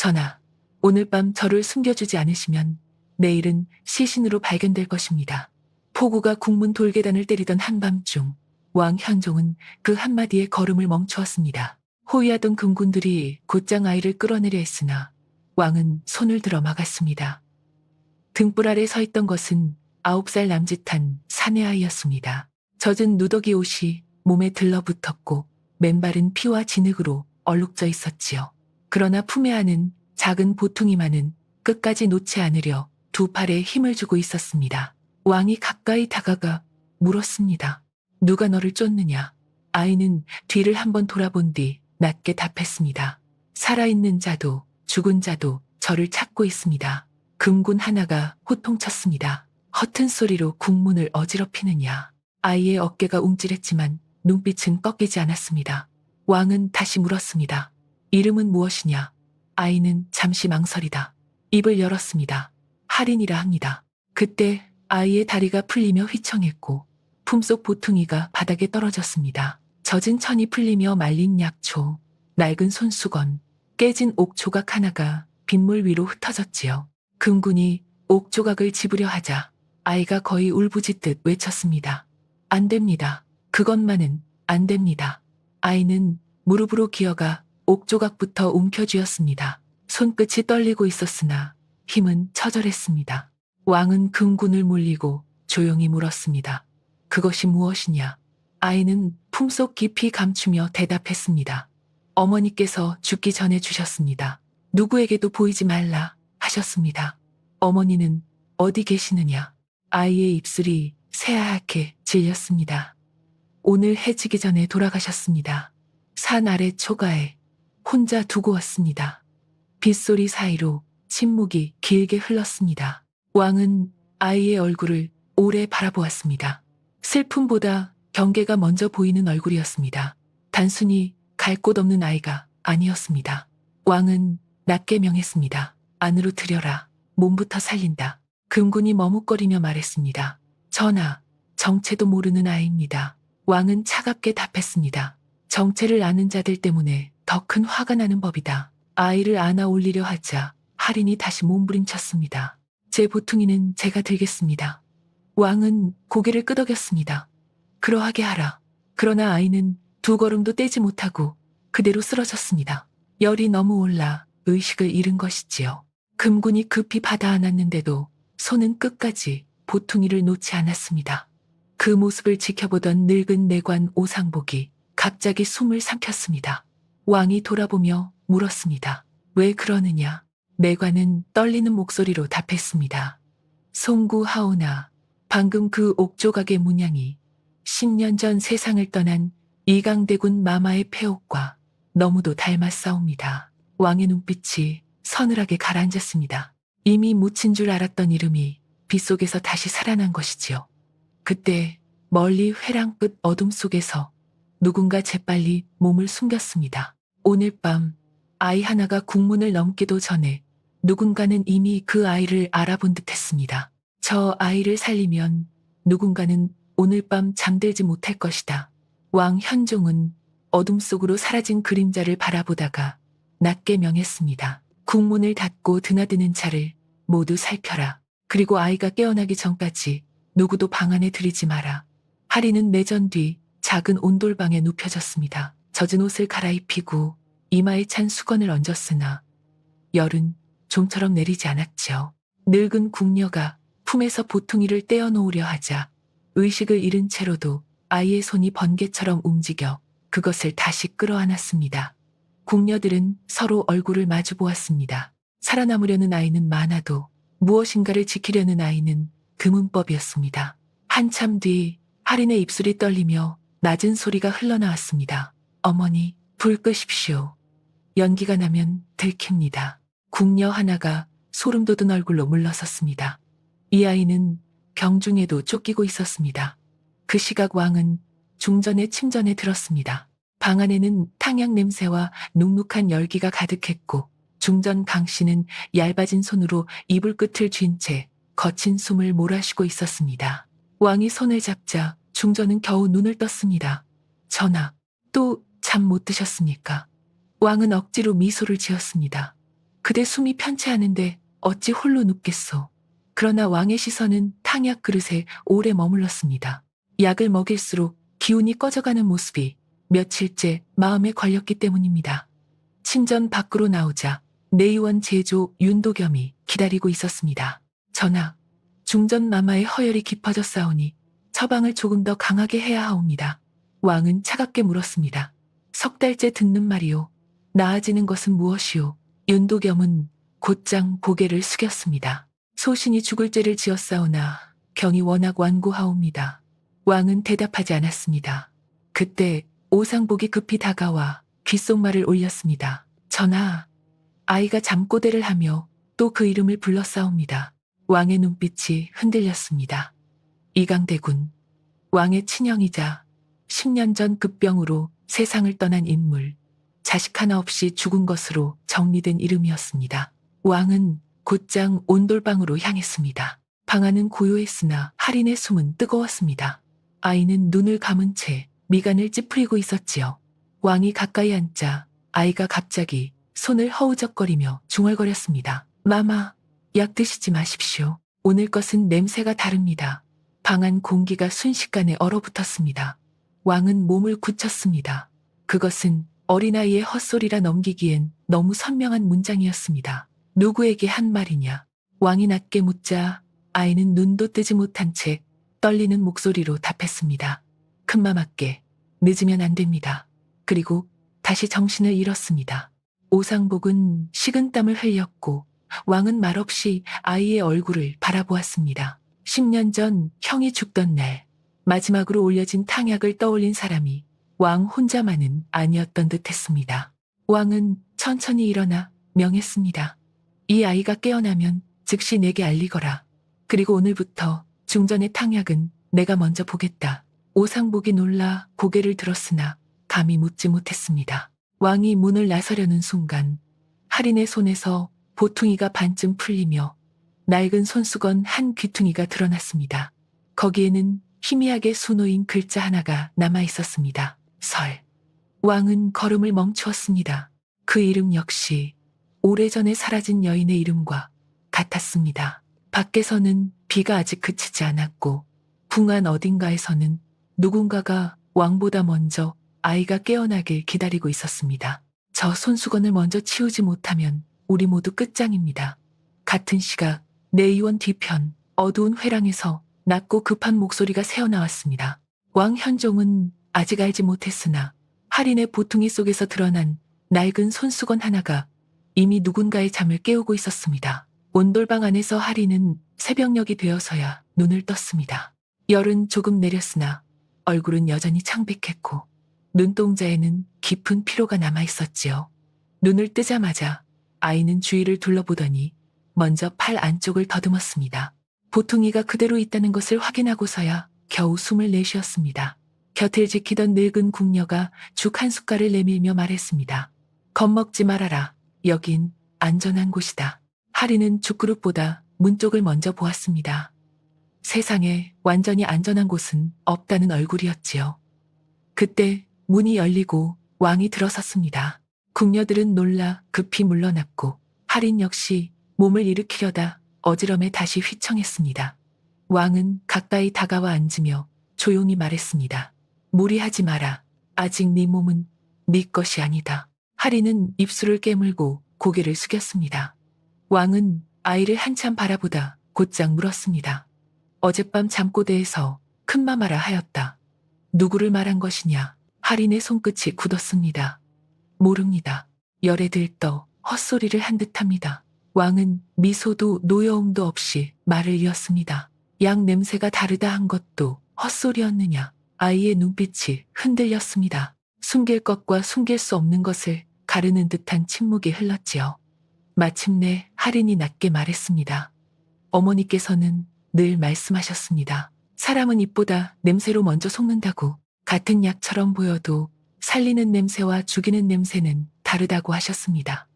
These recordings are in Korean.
전하, 오늘 밤 저를 숨겨주지 않으시면 내일은 시신으로 발견될 것입니다. 포구가 국문 돌계단을 때리던 한밤중 왕 현종은 그 한마디에 걸음을 멈추었습니다. 호위하던 금군들이 곧장 아이를 끌어내려 했으나 왕은 손을 들어 막았습니다. 등불 아래 서 있던 것은 9살 남짓한 사내 아이였습니다. 젖은 누더기 옷이 몸에 들러붙었고 맨발은 피와 진흙으로 얼룩져 있었지요. 그러나 품에 안은 작은 보퉁이만은 끝까지 놓지 않으려 두 팔에 힘을 주고 있었습니다. 왕이 가까이 다가가 물었습니다. 누가 너를 쫓느냐? 아이는 뒤를 한번 돌아본 뒤 낮게 답했습니다. 살아있는 자도 죽은 자도 저를 찾고 있습니다. 금군 하나가 호통쳤습니다. 허튼 소리로 국문을 어지럽히느냐. 아이의 어깨가 움찔했지만 눈빛은 꺾이지 않았습니다. 왕은 다시 물었습니다. 이름은 무엇이냐? 아이는 잠시 망설이다. 입을 열었습니다. 할인이라 합니다. 그때 아이의 다리가 풀리며 휘청했고 품속 보퉁이가 바닥에 떨어졌습니다. 젖은 천이 풀리며 말린 약초, 낡은 손수건, 깨진 옥조각 하나가 빗물 위로 흩어졌지요. 금군이 옥조각을 집으려 하자 아이가 거의 울부짖듯 외쳤습니다. 안 됩니다. 그것만은 안 됩니다. 아이는 무릎으로 기어가 옥조각부터 움켜쥐었습니다. 손끝이 떨리고 있었으나 힘은 처절했습니다. 왕은 금군을 물리고 조용히 물었습니다. 그것이 무엇이냐? 아이는 품속 깊이 감추며 대답했습니다. 어머니께서 죽기 전에 주셨습니다. 누구에게도 보이지 말라 하셨습니다. 어머니는 어디 계시느냐? 아이의 입술이 새하얗게 질렸습니다. 오늘 해지기 전에 돌아가셨습니다. 산 아래 초가에 혼자 두고 왔습니다. 빗소리 사이로 침묵이 길게 흘렀습니다. 왕은 아이의 얼굴을 오래 바라보았습니다. 슬픔보다 경계가 먼저 보이는 얼굴이었습니다. 단순히 갈 곳 없는 아이가 아니었습니다. 왕은 낮게 명했습니다. 안으로 들여라. 몸부터 살린다. 금군이 머뭇거리며 말했습니다. 전하, 정체도 모르는 아이입니다. 왕은 차갑게 답했습니다. 정체를 아는 자들 때문에 더 큰 화가 나는 법이다. 아이를 안아 올리려 하자 할인이 다시 몸부림쳤습니다. 제 보퉁이는 제가 들겠습니다. 왕은 고개를 끄덕였습니다. 그러하게 하라. 그러나 아이는 두 걸음도 떼지 못하고 그대로 쓰러졌습니다. 열이 너무 올라 의식을 잃은 것이지요. 금군이 급히 받아 안았는데도 손은 끝까지 보퉁이를 놓지 않았습니다. 그 모습을 지켜보던 늙은 내관 오상복이 갑자기 숨을 삼켰습니다. 왕이 돌아보며 물었습니다. 왜 그러느냐? 내관은 떨리는 목소리로 답했습니다. 송구하오나 방금 그 옥조각의 문양이 10년 전 세상을 떠난 이강대군 마마의 폐옥과 너무도 닮았사옵니다. 왕의 눈빛이 서늘하게 가라앉았습니다. 이미 묻힌 줄 알았던 이름이 빗속에서 다시 살아난 것이지요. 그때 멀리 회랑 끝 어둠 속에서 누군가 재빨리 몸을 숨겼습니다. 오늘 밤 아이 하나가 국문을 넘기도 전에 누군가는 이미 그 아이를 알아본 듯 했습니다. 저 아이를 살리면 누군가는 오늘 밤 잠들지 못할 것이다. 왕 현종은 어둠 속으로 사라진 그림자를 바라보다가 낮게 명했습니다. 국문을 닫고 드나드는 차를 모두 살펴라. 그리고 아이가 깨어나기 전까지 누구도 방 안에 들이지 마라. 할인은 내전 뒤 작은 온돌방에 눕혀졌습니다. 젖은 옷을 갈아입히고 이마에 찬 수건을 얹었으나 열은 좀처럼 내리지 않았지요. 늙은 궁녀가 품에서 보퉁이를 떼어놓으려 하자 의식을 잃은 채로도 아이의 손이 번개처럼 움직여 그것을 다시 끌어안았습니다. 궁녀들은 서로 얼굴을 마주 보았습니다. 살아남으려는 아이는 많아도 무엇인가를 지키려는 아이는 금은법이었습니다. 한참 뒤 할인의 입술이 떨리며 낮은 소리가 흘러나왔습니다. 어머니, 불 끄십시오. 연기가 나면 들킵니다. 궁녀 하나가 소름 돋은 얼굴로 물러섰습니다. 이 아이는 병중에도 쫓기고 있었습니다. 그 시각 왕은 중전의 침전에 들었습니다. 방 안에는 탕약 냄새와 눅눅한 열기가 가득했고 중전 강 씨는 얇아진 손으로 이불 끝을 쥔 채 거친 숨을 몰아쉬고 있었습니다. 왕이 손을 잡자 중전은 겨우 눈을 떴습니다. 전하, 또 잠 못 드셨습니까? 왕은 억지로 미소를 지었습니다. 그대 숨이 편치 않은데 어찌 홀로 눕겠소. 그러나 왕의 시선은 탕약 그릇에 오래 머물렀습니다. 약을 먹일수록 기운이 꺼져가는 모습이 며칠째 마음에 걸렸기 때문입니다. 침전 밖으로 나오자 내의원 제조 윤도겸이 기다리고 있었습니다. 전하, 중전 마마의 허열이 깊어졌사오니 처방을 조금 더 강하게 해야 하옵니다. 왕은 차갑게 물었습니다. 석 달째 듣는 말이오. 나아지는 것은 무엇이오? 윤도겸은 곧장 고개를 숙였습니다. 소신이 죽을 죄를 지었사오나 경이 워낙 완고하옵니다. 왕은 대답하지 않았습니다. 그때 오상복이 급히 다가와 귓속말을 올렸습니다. 전하, 아이가 잠꼬대를 하며 또 그 이름을 불렀사옵니다. 왕의 눈빛이 흔들렸습니다. 이강대군, 왕의 친형이자 10년 전 급병으로 세상을 떠난 인물, 자식 하나 없이 죽은 것으로 정리된 이름이었습니다. 왕은 곧장 온돌방으로 향했습니다. 방 안은 고요했으나 할인의 숨은 뜨거웠습니다. 아이는 눈을 감은 채 미간을 찌푸리고 있었지요. 왕이 가까이 앉자 아이가 갑자기 손을 허우적거리며 중얼거렸습니다. 마마, 약 드시지 마십시오. 오늘 것은 냄새가 다릅니다. 방 안 공기가 순식간에 얼어붙었습니다. 왕은 몸을 굳혔습니다. 그것은 어린아이의 헛소리라 넘기기엔 너무 선명한 문장이었습니다. 누구에게 한 말이냐? 왕이 낮게 묻자 아이는 눈도 뜨지 못한 채 떨리는 목소리로 답했습니다. 큰마마께 늦으면 안 됩니다. 그리고 다시 정신을 잃었습니다. 오상복은 식은땀을 흘렸고 왕은 말없이 아이의 얼굴을 바라보았습니다. 10년 전 형이 죽던 날 마지막으로 올려진 탕약을 떠올린 사람이 왕 혼자만은 아니었던 듯 했습니다. 왕은 천천히 일어나 명했습니다. 이 아이가 깨어나면 즉시 내게 알리거라. 그리고 오늘부터 중전의 탕약은 내가 먼저 보겠다. 오상복이 놀라 고개를 들었으나 감히 묻지 못했습니다. 왕이 문을 나서려는 순간 할인의 손에서 보퉁이가 반쯤 풀리며 낡은 손수건 한 귀퉁이가 드러났습니다. 거기에는 희미하게 수놓인 글자 하나가 남아 있었습니다. 설. 왕은 걸음을 멈추었습니다. 그 이름 역시 오래전에 사라진 여인의 이름과 같았습니다. 밖에서는 비가 아직 그치지 않았고 궁안 어딘가에서는 누군가가 왕보다 먼저 아이가 깨어나길 기다리고 있었습니다. 저 손수건을 먼저 치우지 못하면 우리 모두 끝장입니다. 같은 시각 내의원 뒤편 어두운 회랑에서 낮고 급한 목소리가 새어나왔습니다. 왕 현종은 아직 알지 못했으나 할인의 보퉁이 속에서 드러난 낡은 손수건 하나가 이미 누군가의 잠을 깨우고 있었습니다. 온돌방 안에서 할인은 새벽녘이 되어서야 눈을 떴습니다. 열은 조금 내렸으나 얼굴은 여전히 창백했고 눈동자에는 깊은 피로가 남아 있었지요. 눈을 뜨자마자 아이는 주위를 둘러보더니 먼저 팔 안쪽을 더듬었습니다. 보퉁이가 그대로 있다는 것을 확인하고서야 겨우 숨을 내쉬었습니다. 곁을 지키던 늙은 궁녀가 죽 한 숟갈을 내밀며 말했습니다. 겁먹지 말아라. 여긴 안전한 곳이다. 할인은 죽그릇보다 문 쪽을 먼저 보았습니다. 세상에 완전히 안전한 곳은 없다는 얼굴이었지요. 그때 문이 열리고 왕이 들어섰습니다. 궁녀들은 놀라 급히 물러났고 할인 역시 몸을 일으키려다 어지럼에 다시 휘청했습니다. 왕은 가까이 다가와 앉으며 조용히 말했습니다. 무리하지 마라. 아직 네 몸은 네 것이 아니다. 할인은 입술을 깨물고 고개를 숙였습니다. 왕은 아이를 한참 바라보다 곧장 물었습니다. 어젯밤 잠꼬대에서 큰마마라 하였다. 누구를 말한 것이냐? 할인의 손끝이 굳었습니다. 모릅니다. 열에 들떠 헛소리를 한 듯합니다. 왕은 미소도 노여움도 없이 말을 이었습니다. 약 냄새가 다르다 한 것도 헛소리였느냐? 아이의 눈빛이 흔들렸습니다. 숨길 것과 숨길 수 없는 것을 가르는 듯한 침묵이 흘렀지요. 마침내 할인이 낮게 말했습니다. 어머니께서는 늘 말씀하셨습니다. 사람은 입보다 냄새로 먼저 속는다고. 같은 약처럼 보여도 살리는 냄새와 죽이는 냄새는 다르다고 하셨습니다.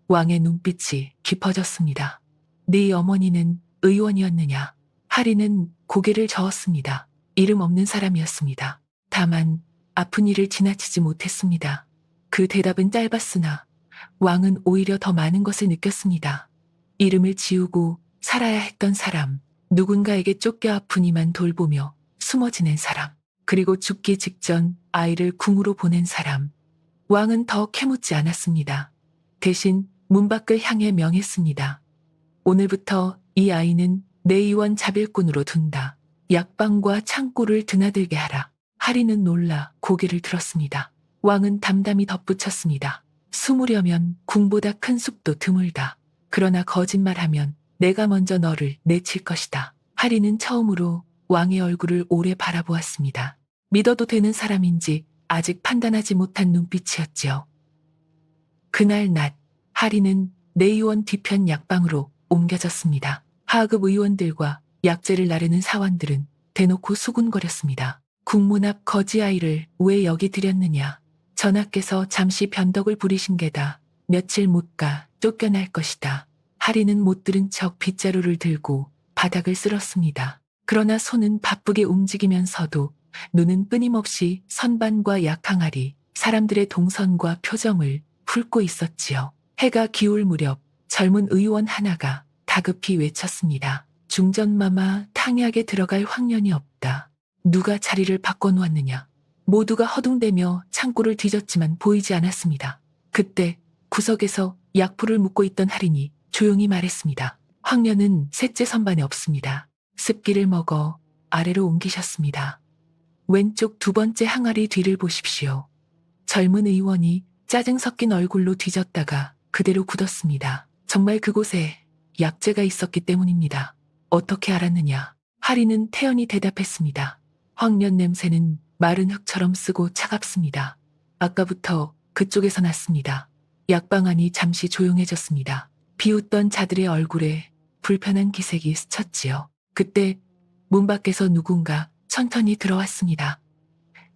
왕의 눈빛이 깊어졌습니다. 네 어머니는 의원이었느냐? 할인은 고개를 저었습니다. 이름 없는 사람이었습니다. 다만 아픈 일을 지나치지 못했습니다. 그 대답은 짧았으나 왕은 오히려 더 많은 것을 느꼈습니다. 이름을 지우고 살아야 했던 사람, 누군가에게 쫓겨 아프니만 돌보며 숨어 지낸 사람, 그리고 죽기 직전 아이를 궁으로 보낸 사람. 왕은 더 캐묻지 않았습니다. 대신 문 밖을 향해 명했습니다. 오늘부터 이 아이는 내 의원 자빌꾼으로 둔다. 약방과 창고를 드나들게 하라. 하리는 놀라 고개를 들었습니다. 왕은 담담히 덧붙였습니다. 숨으려면 궁보다 큰 숲도 드물다. 그러나 거짓말하면 내가 먼저 너를 내칠 것이다. 하리는 처음으로 왕의 얼굴을 오래 바라보았습니다. 믿어도 되는 사람인지 아직 판단하지 못한 눈빛이었지요. 그날 낮, 하리는 내의원 뒤편 약방으로 옮겨졌습니다. 하급 의원들과 약재를 나르는 사원들은 대놓고 수군거렸습니다. 국문 앞 거지 아이를 왜 여기 들였느냐. 전하께서 잠시 변덕을 부리신 게다. 며칠 못 가 쫓겨날 것이다. 하리는 못 들은 척 빗자루를 들고 바닥을 쓸었습니다. 그러나 손은 바쁘게 움직이면서도 눈은 끊임없이 선반과 약항아리, 사람들의 동선과 표정을 훑고 있었지요. 해가 기울 무렵 젊은 의원 하나가 다급히 외쳤습니다. 중전마마 탕약에 들어갈 황년이 없다. 누가 자리를 바꿔놓았느냐. 모두가 허둥대며 창고를 뒤졌지만 보이지 않았습니다. 그때 구석에서 약풀을 묶고 있던 할인이 조용히 말했습니다. 황년은 셋째 선반에 없습니다. 습기를 먹어 아래로 옮기셨습니다. 왼쪽 두 번째 항아리 뒤를 보십시오. 젊은 의원이 짜증 섞인 얼굴로 뒤졌다가 그대로 굳었습니다. 정말 그곳에 약재가 있었기 때문입니다. 어떻게 알았느냐? 하리는 태연히 대답했습니다. 황년 냄새는 마른 흙처럼 쓰고 차갑습니다. 아까부터 그쪽에서 났습니다. 약방 안이 잠시 조용해졌습니다. 비웃던 자들의 얼굴에 불편한 기색이 스쳤지요. 그때 문 밖에서 누군가 천천히 들어왔습니다.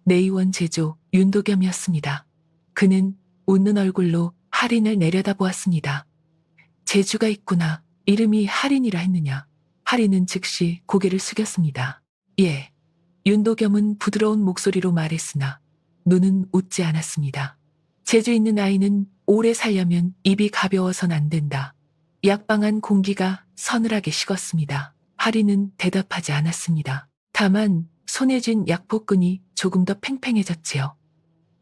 내의원 제조 윤도겸이었습니다. 그는 웃는 얼굴로 할인을 내려다보았습니다. 재주가 있구나. 이름이 할인이라 했느냐. 할인은 즉시 고개를 숙였습니다. 예. 윤도겸은 부드러운 목소리로 말했으나 눈은 웃지 않았습니다. 재주 있는 아이는 오래 살려면 입이 가벼워선 안 된다. 약방안 공기가 서늘하게 식었습니다. 할인은 대답하지 않았습니다. 다만 손에 쥔 약포끈이 조금 더 팽팽해졌지요.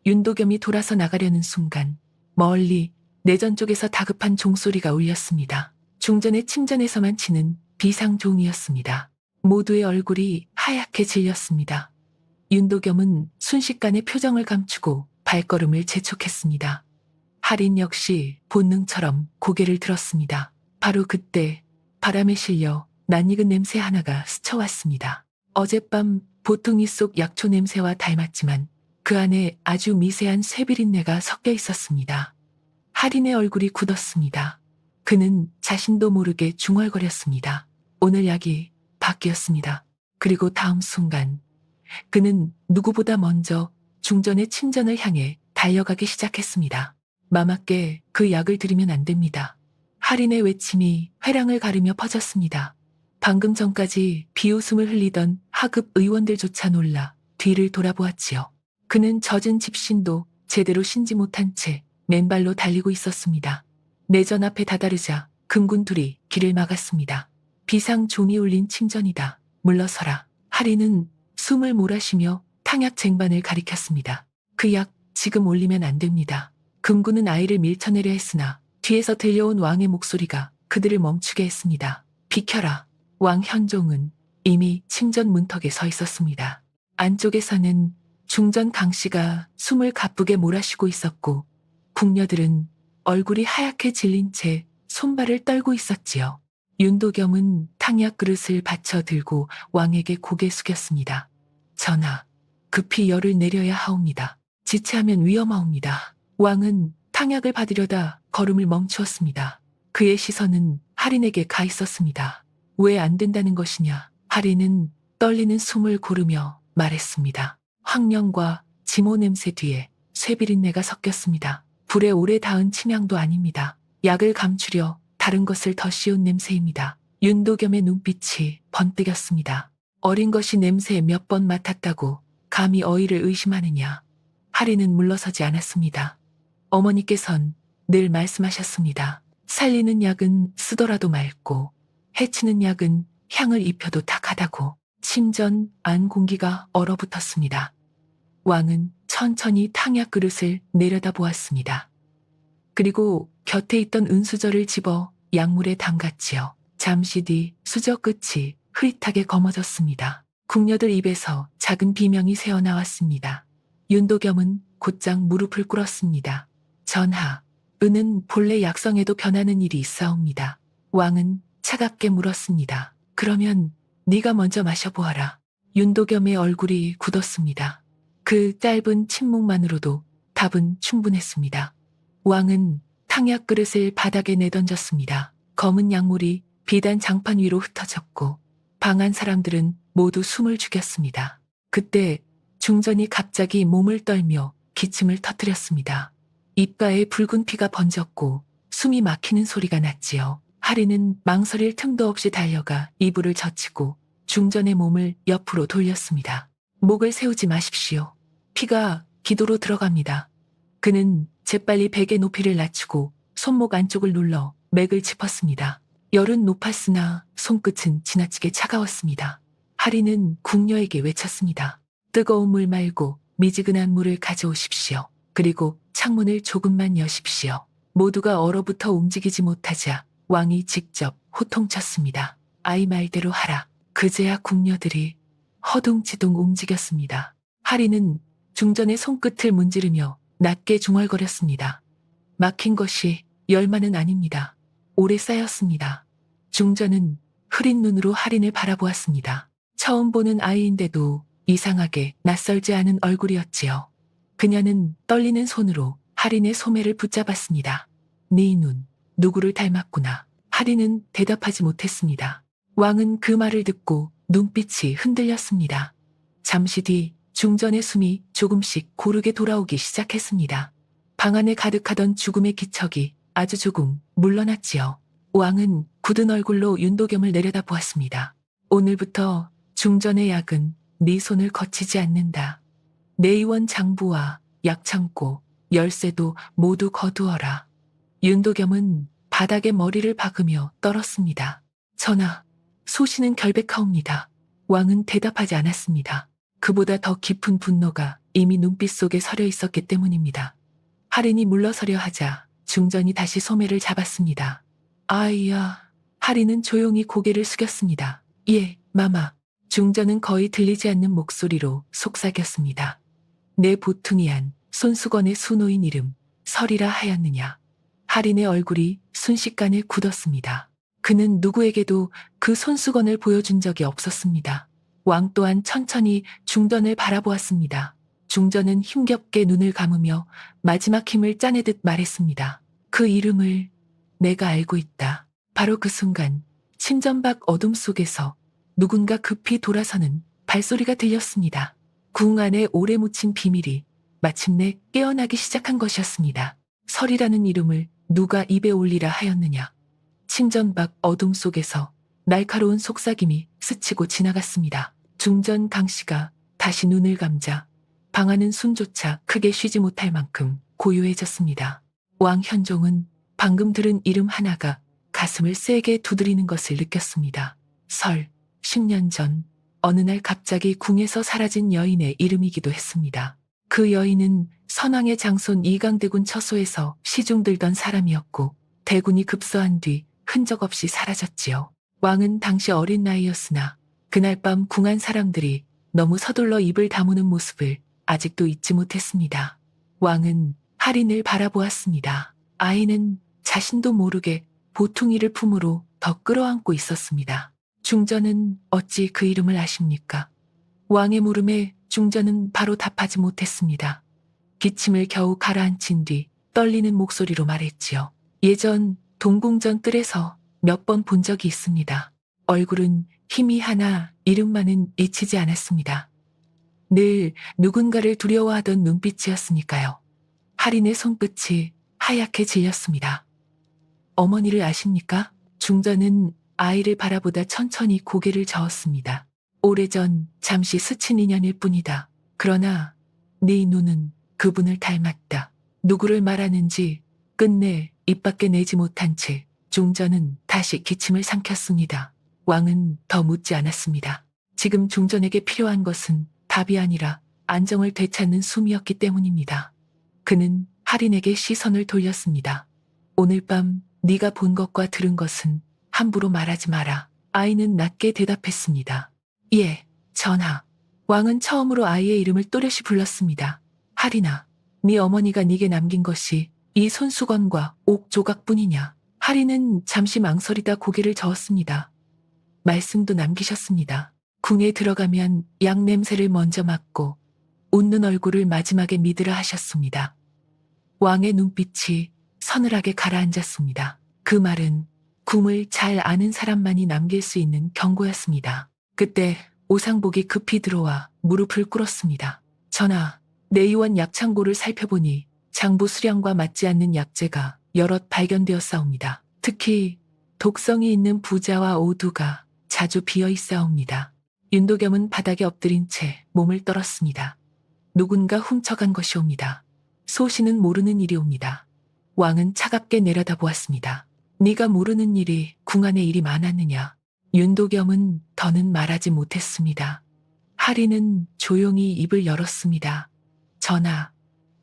윤도겸이 돌아서 나가려는 순간 멀리 내전 쪽에서 다급한 종소리가 울렸습니다. 중전의 침전에서만 치는 비상종이었습니다. 모두의 얼굴이 하얗게 질렸습니다. 윤도겸은 순식간에 표정을 감추고 발걸음을 재촉했습니다. 할인 역시 본능처럼 고개를 들었습니다. 바로 그때 바람에 실려 낯익은 냄새 하나가 스쳐왔습니다. 어젯밤 보통이 속 약초 냄새와 닮았지만 그 안에 아주 미세한 쇠비린내가 섞여 있었습니다. 할인의 얼굴이 굳었습니다. 그는 자신도 모르게 중얼거렸습니다. 오늘 약이 바뀌었습니다. 그리고 다음 순간 그는 누구보다 먼저 중전의 침전을 향해 달려가기 시작했습니다. 마마께 그 약을 드리면 안 됩니다. 할인의 외침이 회랑을 가르며 퍼졌습니다. 방금 전까지 비웃음을 흘리던 하급 의원들조차 놀라 뒤를 돌아보았지요. 그는 젖은 집신도 제대로 신지 못한 채 맨발로 달리고 있었습니다. 내전 앞에 다다르자 금군 둘이 길을 막았습니다. 비상 종이 울린 침전이다. 물러서라. 할인은 숨을 몰아쉬며 탕약 쟁반을 가리켰습니다. 그 약 지금 올리면 안 됩니다. 금군은 아이를 밀쳐내려 했으나 뒤에서 들려온 왕의 목소리가 그들을 멈추게 했습니다. 비켜라. 왕 현종은 이미 침전 문턱에 서 있었습니다. 안쪽에서는 중전 강씨가 숨을 가쁘게 몰아쉬고 있었고 궁녀들은 얼굴이 하얗게 질린 채 손발을 떨고 있었지요. 윤도겸은 탕약 그릇을 받쳐 들고 왕에게 고개 숙였습니다. 전하, 급히 열을 내려야 하옵니다. 지체하면 위험하옵니다. 왕은 탕약을 받으려다 걸음을 멈추었습니다. 그의 시선은 할인에게 가 있었습니다. 왜 안 된다는 것이냐? 할인은 떨리는 숨을 고르며 말했습니다. 황령과 지모 냄새 뒤에 쇠비린내가 섞였습니다. 불에 오래 닿은 침향도 아닙니다. 약을 감추려 다른 것을 더 씌운 냄새입니다. 윤도겸의 눈빛이 번뜩였습니다. 어린 것이 냄새 몇 번 맡았다고 감히 어이를 의심하느냐. 할인은 물러서지 않았습니다. 어머니께선 늘 말씀하셨습니다. 살리는 약은 쓰더라도 맑고 해치는 약은 향을 입혀도 탁하다고. 침전 안 공기가 얼어붙었습니다. 왕은 천천히 탕약 그릇을 내려다보았습니다. 그리고 곁에 있던 은수저를 집어 약물에 담갔지요. 잠시 뒤 수저 끝이 흐릿하게 검어졌습니다. 궁녀들 입에서 작은 비명이 새어나왔습니다. 윤도겸은 곧장 무릎을 꿇었습니다. 전하, 은은 본래 약성에도 변하는 일이 있사옵니다. 왕은 차갑게 물었습니다. 그러면 네가 먼저 마셔보아라. 윤도겸의 얼굴이 굳었습니다. 그 짧은 침묵만으로도 답은 충분했습니다. 왕은 탕약 그릇을 바닥에 내던졌습니다. 검은 약물이 비단 장판 위로 흩어졌고 방안 사람들은 모두 숨을 죽였습니다. 그때 중전이 갑자기 몸을 떨며 기침을 터뜨렸습니다. 입가에 붉은 피가 번졌고 숨이 막히는 소리가 났지요. 하리는 망설일 틈도 없이 달려가 이불을 젖히고 중전의 몸을 옆으로 돌렸습니다. 목을 세우지 마십시오. 피가 기도로 들어갑니다. 그는 재빨리 베개 높이를 낮추고 손목 안쪽을 눌러 맥을 짚었습니다. 열은 높았으나 손끝은 지나치게 차가웠습니다. 하리는 궁녀에게 외쳤습니다. 뜨거운 물 말고 미지근한 물을 가져오십시오. 그리고 창문을 조금만 여십시오. 모두가 얼어붙어 움직이지 못하자 왕이 직접 호통쳤습니다. 아이 말대로 하라. 그제야 궁녀들이 허둥지둥 움직였습니다. 하리는 중전의 손끝을 문지르며 낮게 중얼거렸습니다. 막힌 것이 열만은 아닙니다. 오래 쌓였습니다. 중전은 흐린 눈으로 할인을 바라보았습니다. 처음 보는 아이인데도 이상하게 낯설지 않은 얼굴이었지요. 그녀는 떨리는 손으로 할인의 소매를 붙잡았습니다. 네 눈, 누구를 닮았구나. 할인은 대답하지 못했습니다. 왕은 그 말을 듣고 눈빛이 흔들렸습니다. 잠시 뒤 중전의 숨이 조금씩 고르게 돌아오기 시작했습니다. 방 안에 가득하던 죽음의 기척이 아주 조금 물러났지요. 왕은 굳은 얼굴로 윤도겸을 내려다보았습니다. 오늘부터 중전의 약은 네 손을 거치지 않는다. 내의원 장부와 약창고, 열쇠도 모두 거두어라. 윤도겸은 바닥에 머리를 박으며 떨었습니다. 전하, 소신은 결백하옵니다. 왕은 대답하지 않았습니다. 그보다 더 깊은 분노가 이미 눈빛 속에 서려 있었기 때문입니다. 할인이 물러서려 하자 중전이 다시 소매를 잡았습니다. 아이야. 할인은 조용히 고개를 숙였습니다. 예, 마마. 중전은 거의 들리지 않는 목소리로 속삭였습니다. 내 보퉁이한 손수건의 수노인 이름 설이라 하였느냐. 할인의 얼굴이 순식간에 굳었습니다. 그는 누구에게도 그 손수건을 보여준 적이 없었습니다. 왕 또한 천천히 중전을 바라보았습니다. 중전은 힘겹게 눈을 감으며 마지막 힘을 짜내듯 말했습니다. 그 이름을 내가 알고 있다. 바로 그 순간 침전 밖 어둠 속에서 누군가 급히 돌아서는 발소리가 들렸습니다. 궁 안에 오래 묻힌 비밀이 마침내 깨어나기 시작한 것이었습니다. 설이라는 이름을 누가 입에 올리라 하였느냐. 침전 밖 어둠 속에서 날카로운 속삭임이 스치고 지나갔습니다. 중전 강씨가 다시 눈을 감자 방 안은 숨조차 크게 쉬지 못할 만큼 고요해졌습니다. 왕 현종은 방금 들은 이름 하나가 가슴을 세게 두드리는 것을 느꼈습니다. 설, 10년 전 어느 날 갑자기 궁에서 사라진 여인의 이름이기도 했습니다. 그 여인은 선왕의 장손 이강대군 처소에서 시중 들던 사람이었고 대군이 급서한 뒤 흔적 없이 사라졌지요. 왕은 당시 어린 나이였으나 그날 밤 궁안 사람들이 너무 서둘러 입을 다무는 모습을 아직도 잊지 못했습니다. 왕은 할인을 바라보았습니다. 아이는 자신도 모르게 보퉁이를 품으로 더 끌어안고 있었습니다. 중전은 어찌 그 이름을 아십니까? 왕의 물음에 중전은 바로 답하지 못했습니다. 기침을 겨우 가라앉힌 뒤 떨리는 목소리로 말했지요. 예전 동궁전 뜰에서 몇 번 본 적이 있습니다. 얼굴은 희미하나 이름만은 잊히지 않았습니다. 늘 누군가를 두려워하던 눈빛이었으니까요. 할인의 손끝이 하얗게 질렸습니다. 어머니를 아십니까? 중전은 아이를 바라보다 천천히 고개를 저었습니다. 오래전 잠시 스친 인연일 뿐이다. 그러나 네 눈은 그분을 닮았다. 누구를 말하는지 끝내 입 밖에 내지 못한 채 중전은 다시 기침을 삼켰습니다. 왕은 더 묻지 않았습니다. 지금 중전에게 필요한 것은 답이 아니라 안정을 되찾는 숨이었기 때문입니다. 그는 할인에게 시선을 돌렸습니다. 오늘 밤 네가 본 것과 들은 것은 함부로 말하지 마라. 아이는 낮게 대답했습니다. 예, 전하. 왕은 처음으로 아이의 이름을 또렷이 불렀습니다. 할인아, 네 어머니가 네게 남긴 것이 이 손수건과 옥 조각뿐이냐? 할인은 잠시 망설이다 고개를 저었습니다. 말씀도 남기셨습니다. 궁에 들어가면 약 냄새를 먼저 맡고 웃는 얼굴을 마지막에 믿으라 하셨습니다. 왕의 눈빛이 서늘하게 가라앉았습니다. 그 말은 궁을 잘 아는 사람만이 남길 수 있는 경고였습니다. 그때 오상복이 급히 들어와 무릎을 꿇었습니다. 전하, 내의원 약창고를 살펴보니 장부 수량과 맞지 않는 약재가 여럿 발견되었사옵니다. 특히 독성이 있는 부자와 오두가 자주 비어 있사옵니다. 윤도겸은 바닥에 엎드린 채 몸을 떨었습니다. 누군가 훔쳐간 것이옵니다. 소신은 모르는 일이옵니다. 왕은 차갑게 내려다보았습니다. 네가 모르는 일이 궁 안에 일이 많았느냐? 윤도겸은 더는 말하지 못했습니다. 할인은 조용히 입을 열었습니다. 전하,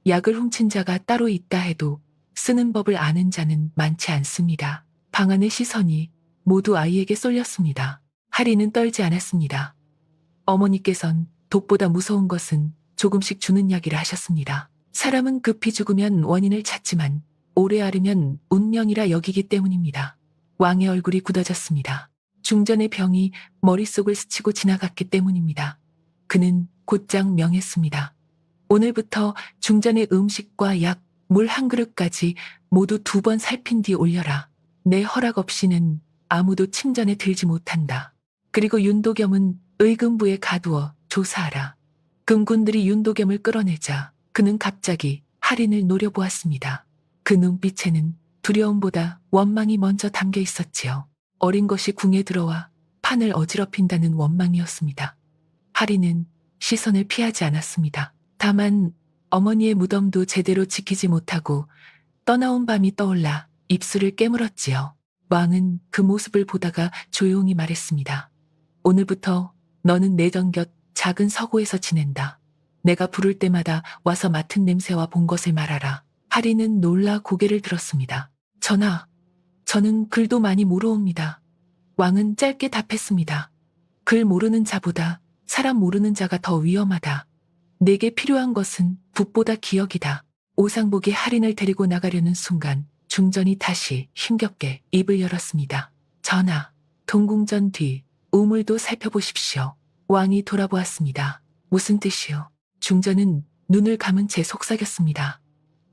약을 훔친 자가 따로 있다 해도 쓰는 법을 아는 자는 많지 않습니다. 방 안의 시선이 모두 아이에게 쏠렸습니다. 할인은 떨지 않았습니다. 어머니께선 독보다 무서운 것은 조금씩 주는 약이라 하셨습니다. 사람은 급히 죽으면 원인을 찾지만 오래 앓으면 운명이라 여기기 때문입니다. 왕의 얼굴이 굳어졌습니다. 중전의 병이 머릿속을 스치고 지나갔기 때문입니다. 그는 곧장 명했습니다. 오늘부터 중전의 음식과 약, 물 한 그릇까지 모두 2번 살핀 뒤 올려라. 내 허락 없이는 아무도 침전에 들지 못한다. 그리고 윤도겸은 의금부에 가두어 조사하라. 금군들이 윤도겸을 끌어내자 그는 갑자기 할인을 노려보았습니다. 그 눈빛에는 두려움보다 원망이 먼저 담겨 있었지요. 어린 것이 궁에 들어와 판을 어지럽힌다는 원망이었습니다. 할인은 시선을 피하지 않았습니다. 다만 어머니의 무덤도 제대로 지키지 못하고 떠나온 밤이 떠올라 입술을 깨물었지요. 왕은 그 모습을 보다가 조용히 말했습니다. 오늘부터 너는 내전 곁 작은 서고에서 지낸다. 내가 부를 때마다 와서 맡은 냄새와 본 것을 말하라. 할인은 놀라 고개를 들었습니다. 전하, 저는 글도 많이 모르옵니다. 왕은 짧게 답했습니다. 글 모르는 자보다 사람 모르는 자가 더 위험하다. 내게 필요한 것은 붓보다 기억이다. 오상복이 할인을 데리고 나가려는 순간 중전이 다시 힘겹게 입을 열었습니다. 전하, 동궁전 뒤 우물도 살펴보십시오. 왕이 돌아보았습니다. 무슨 뜻이요? 중전은 눈을 감은 채 속삭였습니다.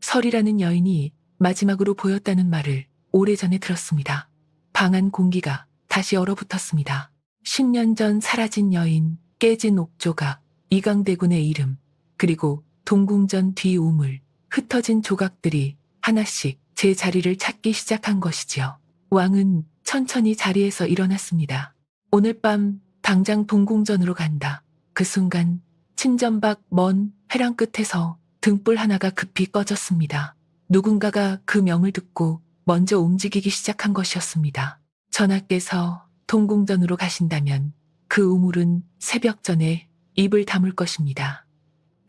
설이라는 여인이 마지막으로 보였다는 말을 오래전에 들었습니다. 방안 공기가 다시 얼어붙었습니다. 10년 전 사라진 여인, 깨진 옥조각, 이강대군의 이름, 그리고 동궁전 뒤 우물, 흩어진 조각들이 하나씩 제 자리를 찾기 시작한 것이지요. 왕은 천천히 자리에서 일어났습니다. 오늘 밤 당장 동궁전으로 간다. 그 순간 침전 밖 먼 회랑 끝에서 등불 하나가 급히 꺼졌습니다. 누군가가 그 명을 듣고 먼저 움직이기 시작한 것이었습니다. 전하께서 동궁전으로 가신다면 그 우물은 새벽 전에 입을 다물 것입니다.